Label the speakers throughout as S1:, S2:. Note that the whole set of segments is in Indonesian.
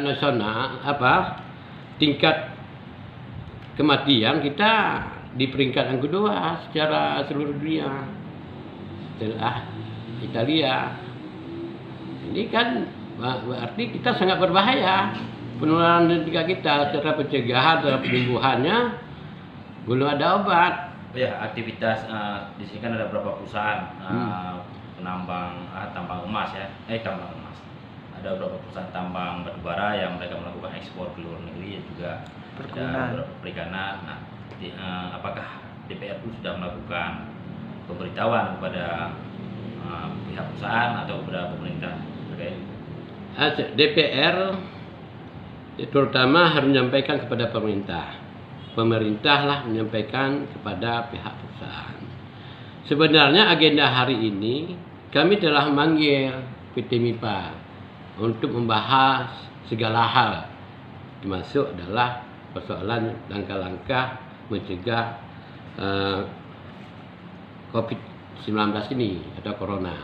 S1: nasional tingkat kematian kita di peringkat yang kedua secara seluruh dunia setelah Italia. Ini kan berarti kita sangat berbahaya penularan ketika kita secara pencegahan, secara penyembuhannya belum ada obat.
S2: Ya, aktivitas di sini kan ada beberapa perusahaan penambang tambang emas ya, tambang emas. Ada beberapa perusahaan tambang batubara yang mereka melakukan ekspor ke luar negeri, juga ada beberapa perikanan. Nah, apakah DPR itu sudah melakukan pemberitahuan kepada pihak perusahaan atau kepada pemerintah terkait?
S1: DPR terutama harus menyampaikan kepada pemerintah. Pemerintahlah menyampaikan kepada pihak perusahaan. Sebenarnya agenda hari ini kami telah memanggil PT MIPA untuk membahas segala hal, termasuk adalah persoalan langkah-langkah mencegah COVID-19 ini atau Corona.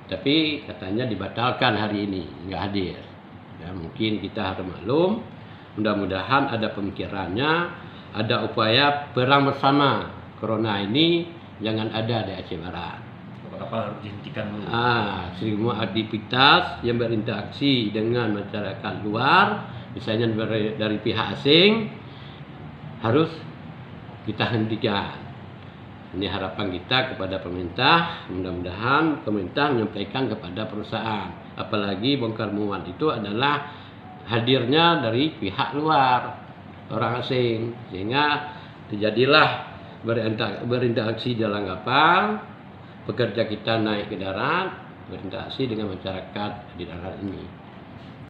S1: Tapi katanya dibatalkan hari ini, nggak hadir. Ya, mungkin kita harus maklum. Mudah-mudahan ada pemikirannya, ada upaya perang bersama Corona ini jangan ada di Aceh Barat.
S2: Apa harus dihentikan dulu?
S1: Semua aktivitas yang berinteraksi dengan masyarakat luar, misalnya dari pihak asing, harus kita hentikan. Ini harapan kita kepada pemerintah. Mudah-mudahan pemerintah menyampaikan kepada perusahaan. Apalagi bongkar muat itu adalah hadirnya dari pihak luar, orang asing, sehingga terjadilah berinteraksi dalam kapal, pekerja kita naik ke darat, berinteraksi dengan masyarakat di darat ini.